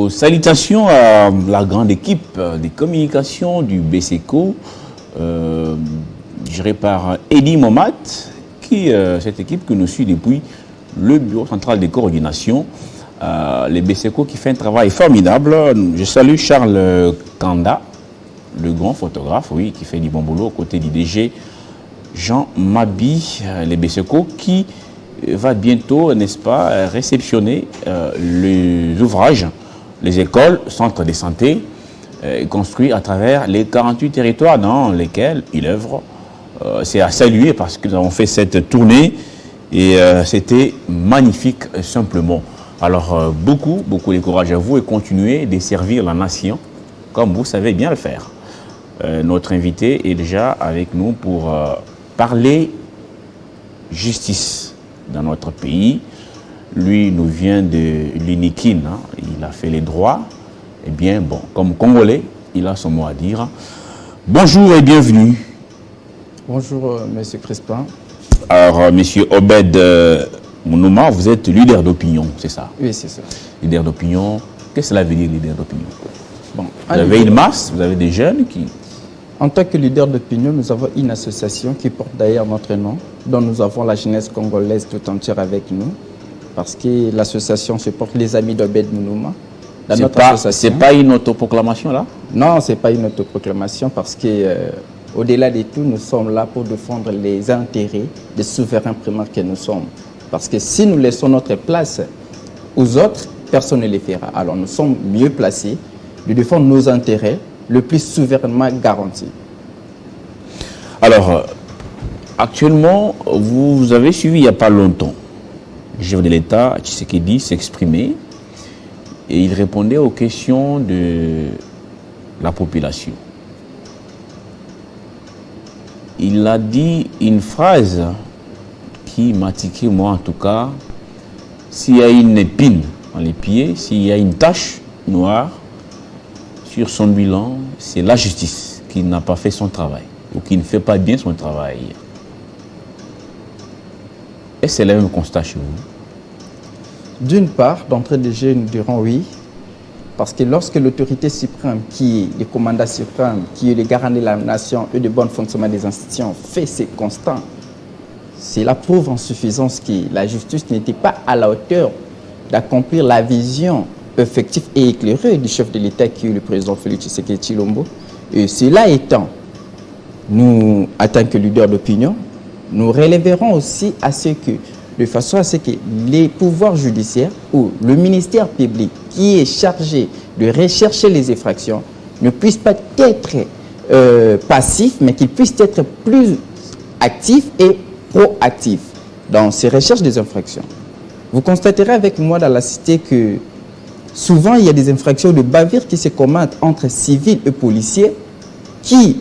Nos salutations à la grande équipe des communications du BCECO, gérée par Eddie Momat, cette équipe que nous suit depuis le bureau central des coordinations, les BCECO qui fait un travail formidable. Je salue Charles Kanda, le grand photographe, oui, qui fait du bon boulot aux côtés du DG Jean Mabi, les BCECO qui va bientôt, n'est-ce pas, réceptionner les ouvrages, les écoles, centres de santé construits à travers les 48 territoires dans lesquels il œuvre. C'est à saluer parce que nous avons fait cette tournée et c'était magnifique simplement. Alors beaucoup de courage à vous et continuez de servir la nation comme vous savez bien le faire. Notre invité est déjà avec nous pour parler justice dans notre pays. Lui nous vient de l'Inikin, hein. Il a fait les droits. Eh bien, bon, comme Congolais, il a son mot à dire. Bonjour et bienvenue. Bonjour, Monsieur Crespin. Alors, Monsieur Obed Mounouma, vous êtes leader d'opinion, c'est ça? Oui, c'est ça. Leader d'opinion, qu'est-ce que cela veut dire, leader d'opinion? Bon, vous avez une masse, vous avez des jeunes qui... En tant que leader d'opinion, nous avons une association qui porte d'ailleurs notre nom, dont nous avons la jeunesse congolaise tout entière avec nous, parce que l'association se porte les amis d'Obed Mounouma. C'est pas une autoproclamation là? Non, c'est pas une autoproclamation parce que au-delà de tout, nous sommes là pour défendre les intérêts des souverains primaires que nous sommes. Parce que si nous laissons notre place aux autres, personne ne les fera. Alors nous sommes mieux placés de défendre nos intérêts le plus souverainement garantis. Alors, actuellement, vous avez suivi il n'y a pas longtemps le chef de l'État, Tshisekedi, s'exprimer et il répondait aux questions de la population. Il a dit une phrase qui m'a tiqué, moi en tout cas, s'il y a une épine dans les pieds, s'il y a une tache noire sur son bilan, c'est la justice qui n'a pas fait son travail ou qui ne fait pas bien son travail. Est-ce que c'est le même constat chez vous? D'une part, d'entrée de jeu, nous dirons oui, parce que lorsque l'autorité suprême, qui est le commandant suprême, qui est le garant de la nation et du bon fonctionnement des institutions, fait ces constats, c'est la preuve en suffisance que la justice n'était pas à la hauteur d'accomplir la vision effective et éclairée du chef de l'État qui est le président Félix Tshisekedi Tshilombo. Et cela étant, nous, en tant que leader d'opinion, nous relèverons aussi à ce que, de façon à ce que les pouvoirs judiciaires ou le ministère public qui est chargé de rechercher les infractions ne puisse pas être passif, mais qu'il puisse être plus actif et proactif dans ces recherches des infractions. Vous constaterez avec moi dans la cité que souvent il y a des infractions de bavure qui se commettent entre civils et policiers qui,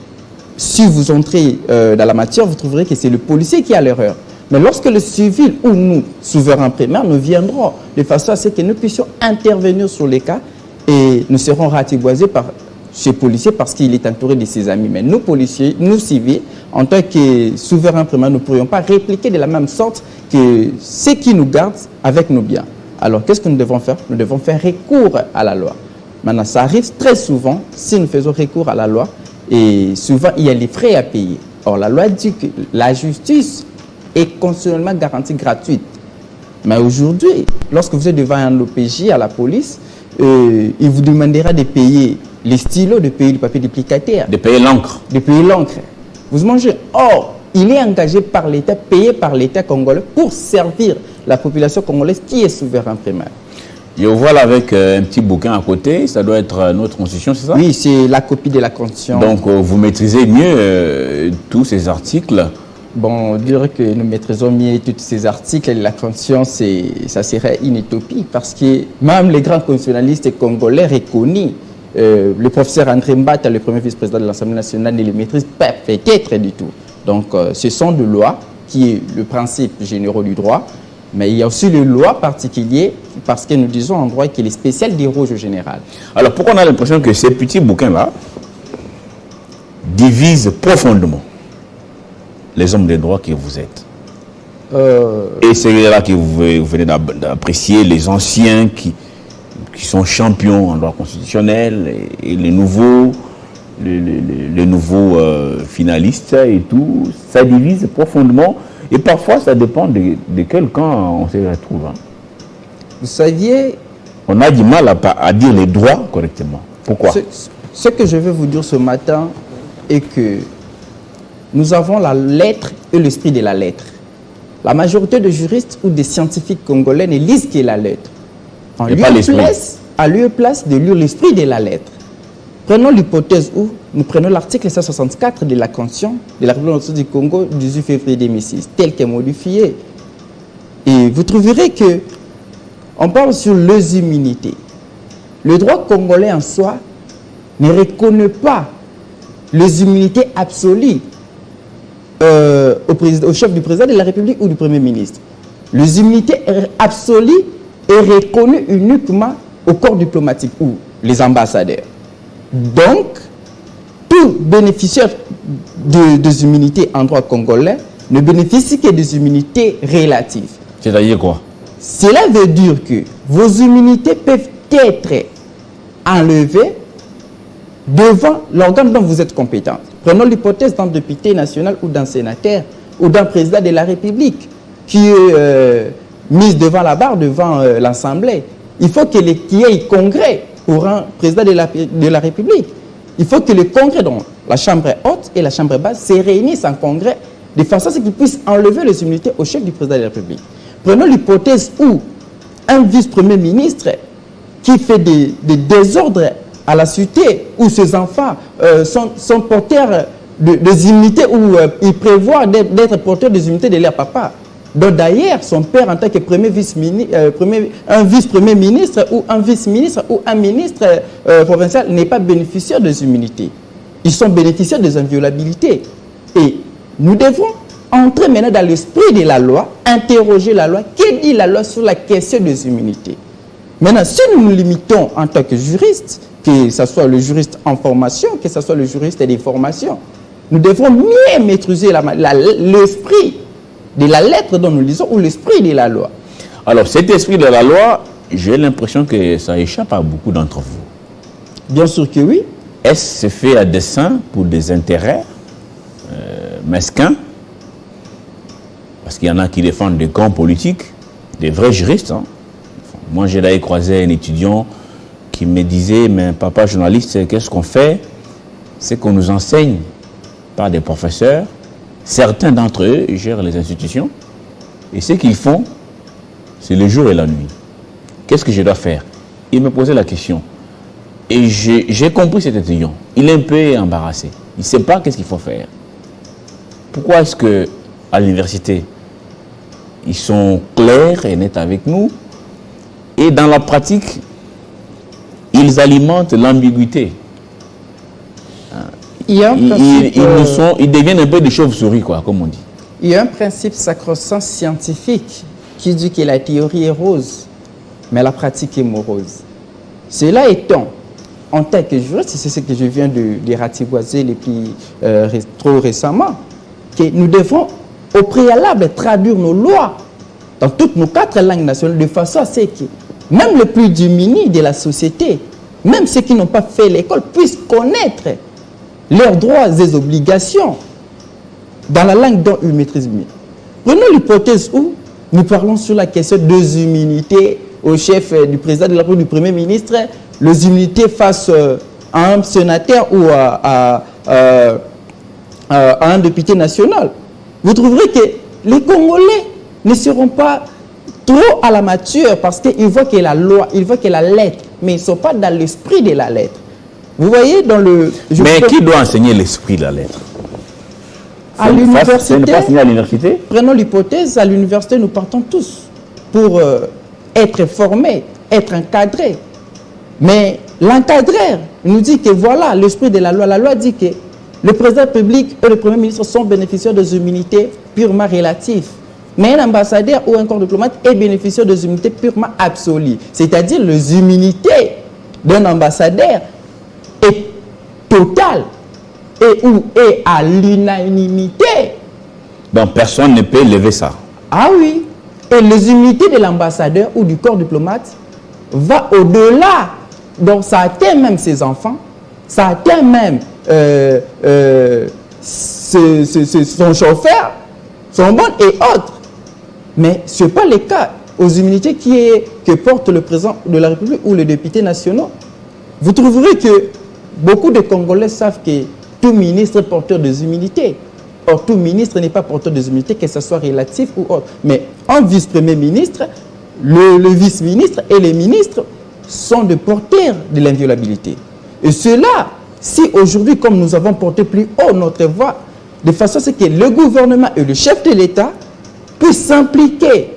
si vous entrez dans la matière, vous trouverez que c'est le policier qui a l'erreur. Mais lorsque le civil ou nous, souverains primaires, nous viendrons de façon à ce que nous puissions intervenir sur les cas et nous serons ratiboisés par ce policier parce qu'il est entouré de ses amis. Mais nous, policiers, nous, civils, en tant que souverains primaires, nous ne pourrions pas répliquer de la même sorte que ceux qui nous gardent avec nos biens. Alors, qu'est-ce que nous devons faire? Nous devons faire recours à la loi. Maintenant, ça arrive très souvent, si nous faisons recours à la loi, et souvent, il y a les frais à payer. Or, la loi dit que la justice est constitutionnellement garantie gratuite. Mais aujourd'hui, lorsque vous êtes devant un OPJ, à la police, il vous demandera de payer les stylos, de payer le papier duplicataire. De payer l'encre. De payer l'encre. Vous mangez. Or, il est engagé par l'État, payé par l'État congolais pour servir la population congolaise qui est souverain primaire. Je vois là avec un petit bouquin à côté, ça doit être notre constitution, c'est ça? Oui, c'est la copie de la constitution. Donc vous maîtrisez mieux tous ces articles? Bon, on dirait que nous maîtrisons mieux tous ces articles et la constitution, ça serait une utopie parce que même les grands constitutionnalistes congolais reconnus, le professeur André Mbata, le premier vice-président de l'Assemblée nationale, ne les maîtrise pas peut-être du tout. Donc ce sont des lois qui est le principe général du droit, mais il y a aussi les lois particulières parce que nous disons en droit qu'il est spécial des rouges au général. Alors pourquoi on a l'impression que ces petits bouquins-là divisent profondément les hommes de droit que vous êtes? Et c'est là que vous venez d'apprécier les anciens qui qui sont champions en droit constitutionnel, et les nouveaux, finalistes et tout, ça divise profondément. Et parfois, ça dépend de quel camp on se retrouve. Hein. Vous saviez... On a du mal à dire les droits correctement. Pourquoi? Ce que je vais vous dire ce matin est que nous avons la lettre et l'esprit de la lettre. La majorité des juristes ou des scientifiques congolais ne lisent que la lettre. En lieu et place de lire l'esprit de la lettre. Prenons l'hypothèse où nous prenons l'article 164 de la Constitution de la République du Congo du 18 février 2006, tel qu'est modifié. Et vous trouverez que on parle sur les immunités. Le droit congolais en soi ne reconnaît pas les immunités absolues au chef du président de la République ou du Premier ministre. Les immunités absolues est reconnue uniquement au corps diplomatique ou les ambassadeurs. Donc, tout bénéficiaire des immunités en droit congolais ne bénéficie que des immunités relatives. C'est-à-dire quoi? Cela veut dire que vos immunités peuvent être enlevées devant l'organe dont vous êtes compétent. Prenons l'hypothèse d'un député national ou d'un sénateur ou d'un président de la République qui est mis devant la barre, devant l'Assemblée. Il faut qu'il y ait congrès pour un président de la République. Il faut que le congrès, donc la chambre haute et la chambre basse, se réunissent en congrès de façon à ce qu'ils puissent enlever les immunités au chef du président de la République. Prenons l'hypothèse où un vice-premier ministre qui fait des désordres à la cité, où ses enfants sont porteurs des immunités, où ils prévoient d'être porteurs des immunités de leur papa. Donc d'ailleurs, son père en tant que un vice-premier ministre ou un vice-ministre ou un ministre provincial n'est pas bénéficiaire des immunités. Ils sont bénéficiaires des inviolabilités. Et nous devons entrer maintenant dans l'esprit de la loi, interroger la loi. Que dit la loi sur la question des immunités? Maintenant, si nous nous limitons en tant que juriste, que ce soit le juriste en formation, que ce soit le juriste des formations, nous devons mieux maîtriser l'esprit de la lettre dont nous lisons ou l'esprit de la loi. Alors, cet esprit de la loi, j'ai l'impression que ça échappe à beaucoup d'entre vous. Bien sûr que oui. Est-ce fait à dessein pour des intérêts mesquins? Parce qu'il y en a qui défendent des camps politiques, des vrais juristes. Hein. Moi, j'ai d'ailleurs croisé un étudiant qui me disait, mais papa journaliste, qu'est-ce qu'on fait? C'est qu'on nous enseigne par des professeurs. Certains d'entre eux gèrent les institutions. Et ce qu'ils font, c'est le jour et la nuit. Qu'est-ce que je dois faire? Il me posait la question. Et j'ai compris cet étudiant. Il est un peu embarrassé. Il ne sait pas qu'est-ce qu'il faut faire. Pourquoi est-ce qu'à l'université, ils sont clairs et nets avec nous, et dans la pratique, ils alimentent l'ambiguïté. Il y a un principe, ils deviennent un peu des chauves-souris, quoi, comme on dit. Il y a un principe sacro-saint scientifique qui dit que la théorie est rose, mais la pratique est morose. Cela étant, en tant que juriste, c'est ce que je viens de ratiboiser trop récemment, que nous devons au préalable traduire nos lois dans toutes nos 4 langues nationales de façon à ce que même les plus démunis de la société, même ceux qui n'ont pas fait l'école, puissent connaître leurs droits et obligations dans la langue dont ils maîtrisent mieux. Prenons l'hypothèse où nous parlons sur la question des immunités au chef du président de la République, du Premier ministre, les immunités face à un sénateur ou à un député national. Vous trouverez que les Congolais ne seront pas trop à la mature parce qu'ils voient que la loi, ils voient que la lettre, mais ils ne sont pas dans l'esprit de la lettre. Vous voyez dans le... Mais qui doit enseigner l'esprit de la lettre? À l'université. À l'université. Prenons l'hypothèse, à l'université, nous partons tous pour être formés, être encadrés. Mais l'encadreur nous dit que voilà l'esprit de la loi. La loi dit que le président public et le premier ministre sont bénéficiaires des immunités purement relatives. Mais un ambassadeur ou un corps diplomate est bénéficiaire des immunités purement absolues. C'est-à-dire les immunités d'un ambassadeur est totale et à l'unanimité. Donc personne ne peut lever ça. Ah oui. Et les immunités de l'ambassadeur ou du corps diplomate va au-delà. Donc ça atteint même ses enfants, ça atteint même son chauffeur, son bon et autres. Mais ce n'est pas le cas aux immunités que porte le président de la République ou les députés nationaux. Vous trouverez que beaucoup de Congolais savent que tout ministre est porteur des immunités. Or, tout ministre n'est pas porteur des immunités, que ce soit relatif ou autre. Mais un vice-premier ministre, le vice-ministre et les ministres sont des porteurs de l'inviolabilité. Et cela, si aujourd'hui, comme nous avons porté plus haut notre voix, de façon à ce que le gouvernement et le chef de l'État puissent s'impliquer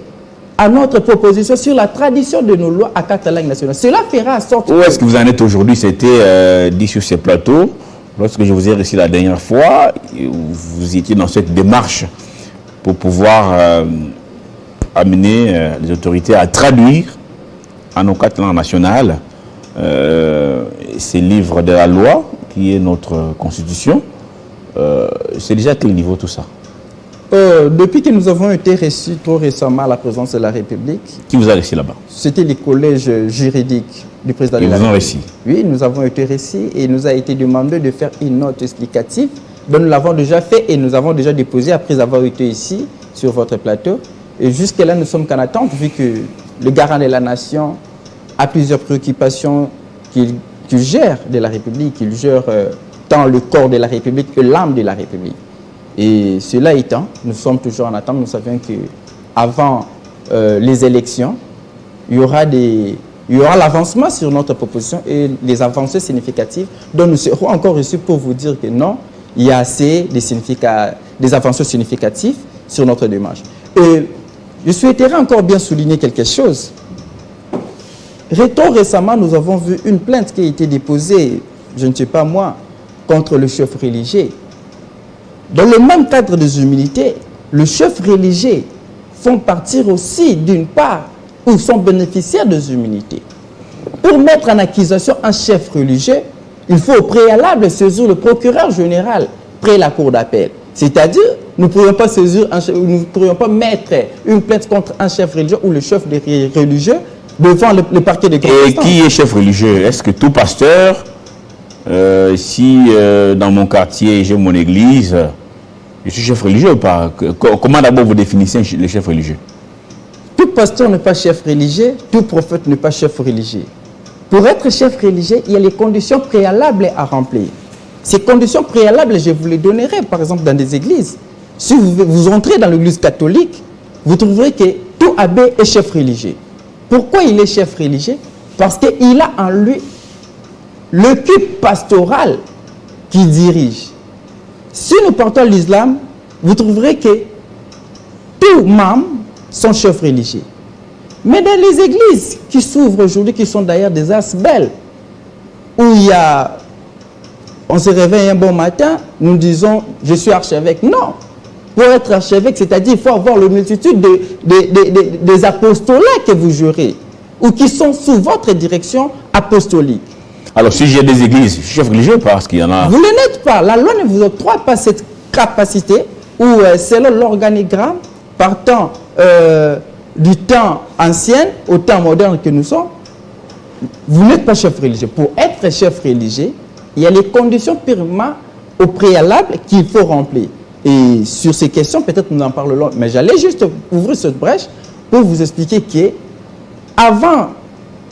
à notre proposition sur la tradition de nos lois à quatre langues nationales. Cela fera en sorte... Où est-ce que vous en êtes aujourd'hui? C'était dit sur ces plateaux. Lorsque je vous ai reçu la dernière fois, vous étiez dans cette démarche pour pouvoir amener les autorités à traduire en nos quatre langues nationales ces livres de la loi, qui est notre constitution. C'est déjà à quel niveau tout ça? Depuis que nous avons été reçus trop récemment à la présidence de la République. Qui vous a reçu là-bas? C'était les collèges juridiques du président de la République. Ils vous ont reçus? Oui, nous avons été reçus et il nous a été demandé de faire une note explicative. Donc nous l'avons déjà fait et nous avons déjà déposé après avoir été ici sur votre plateau. Et jusque-là, nous sommes qu'en attente vu que le garant de la nation a plusieurs préoccupations qu'il gère de la République, qu'il gère tant le corps de la République que l'âme de la République. Et cela étant, nous sommes toujours en attente. Nous savons qu'avant les élections, il y aura l'avancement sur notre proposition et les avancées significatives dont nous serons encore reçus pour vous dire que non, il y a assez des avancées significatives sur notre démarche. Et je souhaiterais encore bien souligner quelque chose. Récemment, nous avons vu une plainte qui a été déposée, je ne sais pas moi, contre le chef religieux. Dans le même cadre des humilités, le chef religieux font partir aussi d'une part ou sont bénéficiaires des immunités. Pour mettre en accusation un chef religieux, il faut au préalable saisir le procureur général près la cour d'appel. C'est-à-dire, nous ne pourrions pas mettre une plainte contre un chef religieux ou le chef religieux devant le parquet de grande instance. Et qui est chef religieux? Est-ce que tout pasteur, si dans mon quartier j'ai mon église, je suis chef religieux ou pas? Comment d'abord vous définissez les chefs religieux? Tout pasteur n'est pas chef religieux, tout prophète n'est pas chef religieux. Pour être chef religieux, il y a les conditions préalables à remplir. Ces conditions préalables, je vous les donnerai, par exemple, dans des églises. Si vous entrez dans l'église catholique, vous trouverez que tout abbé est chef religieux. Pourquoi il est chef religieux? Parce qu'il a en lui le culte pastoral qui dirige. Si nous partons l'islam, vous trouverez que tous membres sont chefs religieux. Mais dans les églises qui s'ouvrent aujourd'hui, qui sont d'ailleurs des asbelles, où on se réveille un bon matin, nous disons, je suis archevêque. Non. Pour être archevêque, c'est-à-dire qu'il faut avoir la multitude des apostolats que vous jurez, ou qui sont sous votre direction apostolique. Alors, si j'ai des églises, je suis chef religieux parce qu'il y en a... Vous ne l'êtes pas. La loi ne vous octroie pas cette capacité où, selon l'organigramme, partant du temps ancien au temps moderne que nous sommes, vous n'êtes pas chef religieux. Pour être chef religieux, il y a les conditions purement au préalable qu'il faut remplir. Et sur ces questions, peut-être nous en parlerons, mais j'allais juste ouvrir cette brèche pour vous expliquer que avant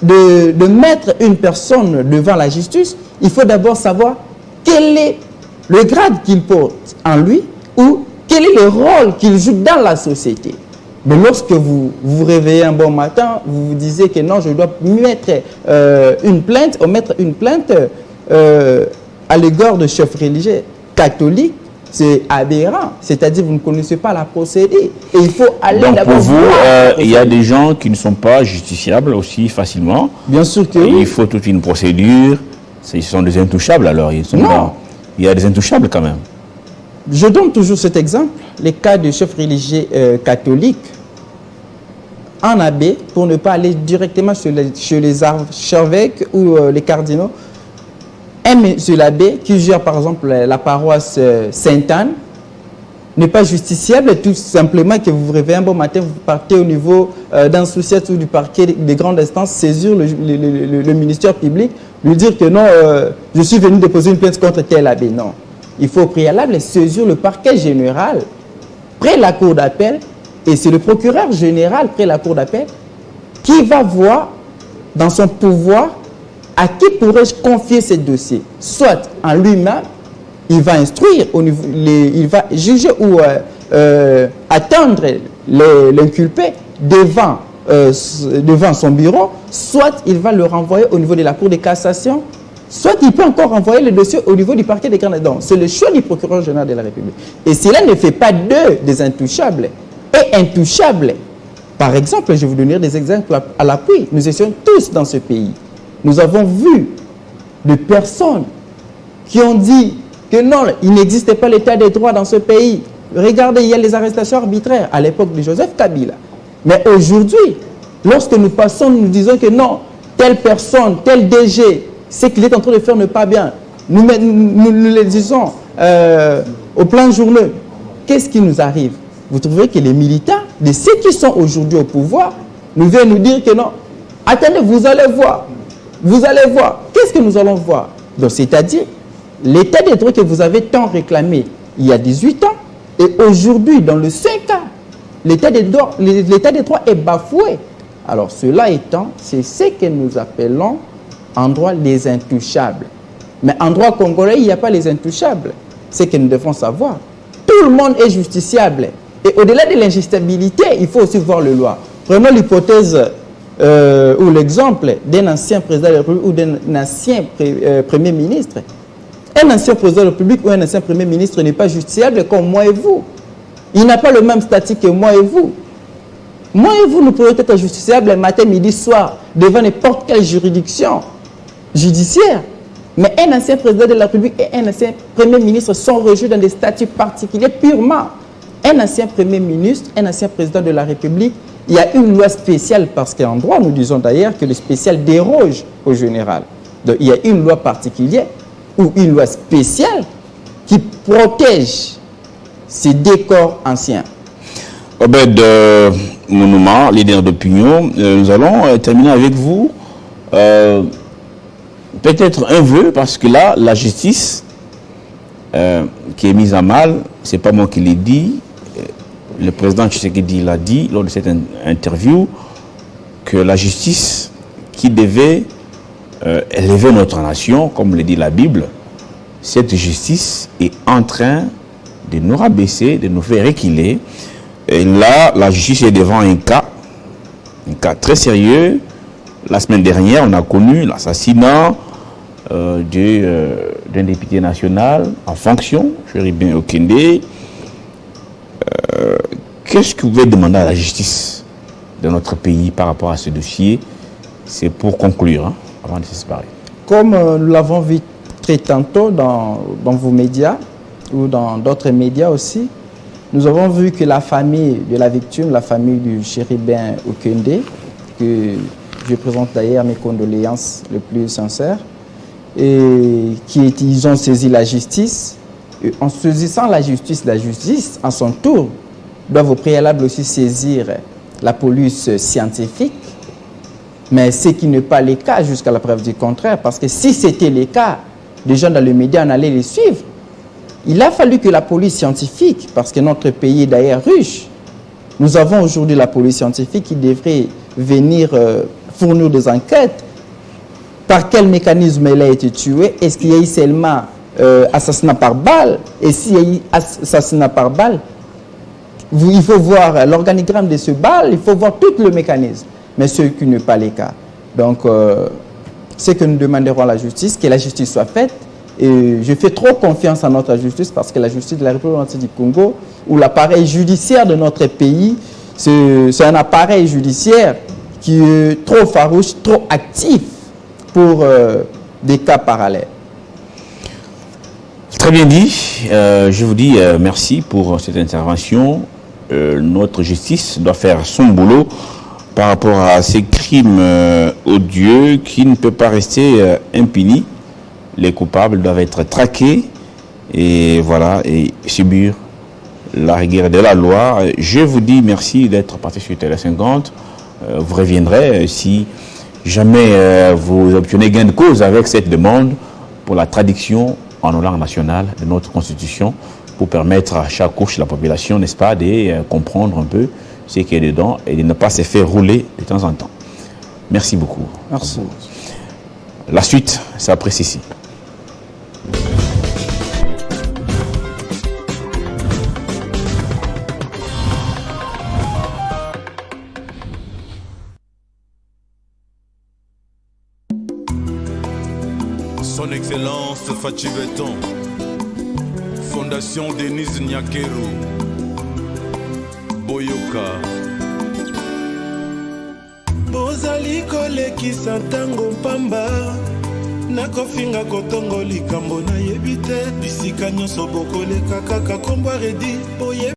de mettre une personne devant la justice, il faut d'abord savoir quel est le grade qu'il porte en lui ou quel est le rôle qu'il joue dans la société. Mais lorsque vous vous réveillez un bon matin, vous vous disiez que non, je dois mettre une plainte, ou mettre une plainte à l'égard de chef religieux catholique, c'est aberrant. C'est-à-dire que vous ne connaissez pas la procédure. Et il faut aller donc d'abord... pour vous, il y a des gens qui ne sont pas justiciables aussi facilement. Bien sûr que oui. Il faut toute une procédure. Ce sont des intouchables alors. Non. Il y a des intouchables quand même. Je donne toujours cet exemple. Les cas de chefs religieux catholiques, un abbé, pour ne pas aller directement chez les archevêques ou les cardinaux, un monsieur l'abbé qui gère par exemple la paroisse Sainte-Anne, n'est pas justiciable, tout simplement que vous vous réveillez un bon matin, vous partez au niveau d'un souci ou du parquet des grandes instances, saisir le ministère public, lui dire que non, je suis venu déposer une plainte contre tel abbé. Non. Il faut au préalable saisir le parquet général près la cour d'appel, et c'est le procureur général près la cour d'appel qui va voir dans son pouvoir à qui pourrais-je confier ce dossier. Soit en lui-même, il va instruire, il va juger ou attendre l'inculpé devant son bureau, soit il va le renvoyer au niveau de la Cour de cassation, soit il peut encore renvoyer le dossier au niveau du parquet des grands instances. C'est le choix du procureur général de la République. Et cela ne fait pas d'eux des intouchables. Et intouchables, par exemple, je vais vous donner des exemples à l'appui. Nous étions tous dans ce pays. Nous avons vu des personnes qui ont dit que non, il n'existait pas l'état des droits dans ce pays. Regardez, il y a les arrestations arbitraires à l'époque de Joseph Kabila. Mais aujourd'hui, lorsque nous passons, nous disons que non, telle personne, tel DG, ce qu'il est en train de faire n'est pas bien. Nous le disons au plan journaux. Qu'est-ce qui nous arrive? Vous trouvez que les militants, de ceux qui sont aujourd'hui au pouvoir, nous viennent nous dire que non. Attendez, vous allez voir. Vous allez voir. Qu'est-ce que nous allons voir? Donc, c'est-à-dire, l'état des droits que vous avez tant réclamé il y a 18 ans, et aujourd'hui, dans le 5 cas, l'état des droits est bafoué. Alors, cela étant, c'est ce que nous appelons en droit les intouchables. Mais en droit congolais, il n'y a pas les intouchables. C'est que nous devons savoir. Tout le monde est justiciable. Et au-delà de l'injusticiabilité, il faut aussi voir le loi. Prenons l'hypothèse ou l'exemple d'un ancien président de la République ou d'un ancien Premier ministre. Un ancien président de la République ou un ancien Premier ministre n'est pas justiciable comme moi et vous. Il n'a pas le même statut que moi et vous. Moi et vous, nous pouvons être justiciables matin, midi, soir, devant n'importe quelle juridiction judiciaire. Mais un ancien président de la République et un ancien Premier ministre sont régis dans des statuts particuliers purement. Un ancien Premier ministre, un ancien président de la République, il y a une loi spéciale parce qu'en droit, nous disons d'ailleurs que le spécial déroge au général. Donc il y a une loi particulière ou une loi spéciale qui protège ces décors anciens. Obed Mounouma, leader d'opinion, nous allons terminer avec vous. Peut-être un vœu, parce que là, la justice qui est mise à mal, c'est pas moi qui l'ai dit, le président Tshisekedi l'a dit lors de cette interview, que la justice qui devait élever notre nation, comme le dit la Bible, cette justice est en train de nous rabaisser, de nous faire reculer. Et là, la justice est devant un cas très sérieux. La semaine dernière, on a connu l'assassinat d'un député national en fonction, Chéribin Okende. Qu'est-ce que vous pouvez demander à la justice de notre pays par rapport à ce dossier? C'est pour conclure, avant de se séparer. Comme nous l'avons vu très tantôt dans vos médias ou dans d'autres médias aussi, nous avons vu que la famille de la victime, la famille du Chéribin Okende, que je présente d'ailleurs mes condoléances les plus sincères, et ils ont saisi la justice. Et en saisissant la justice en son tour doit au préalable aussi saisir la police scientifique. Mais ce qui n'est pas le cas jusqu'à la preuve du contraire, parce que si c'était le cas, les gens dans les médias, on allait les suivre. Il a fallu que la police scientifique, parce que notre pays est d'ailleurs riche, nous avons aujourd'hui la police scientifique qui devrait venir fournir des enquêtes. Par quel mécanisme elle a été tuée? Est-ce qu'il y a eu seulement assassinat par balle? Et s'il y a eu assassinat par balle, il faut voir l'organigramme de ce balle, il faut voir tout le mécanisme. Mais ce qui n'est pas le cas. Donc, ce que nous demanderons à la justice, que la justice soit faite. Et je fais trop confiance à notre justice parce que la justice de la République du Congo ou l'appareil judiciaire de notre pays, c'est un appareil judiciaire qui est trop farouche, trop actif pour des cas parallèles. Très bien dit. Je vous dis merci pour cette intervention. Notre justice doit faire son boulot par rapport à ces crimes odieux qui ne peuvent pas rester impunis. Les coupables doivent être traqués et voilà, et subir la rigueur de la loi. Je vous dis merci d'être parti sur Télé 50. Vous reviendrez si jamais vous obtenez gain de cause avec cette demande pour la traduction en langue nationale de notre Constitution pour permettre à chaque couche de la population, n'est-ce pas, de comprendre un peu ce qui est dedans et de ne pas se faire rouler de temps en temps. Merci beaucoup. Merci. La suite, c'est après ceci. Son Excellence Fachi Beton, Fondation Denise Nyakeru, Boyoka. Bozali kolekisa ntango pamba nakofinga kotongo likambo na yebite bisika nyonso bokoleka kaka kombo redi boye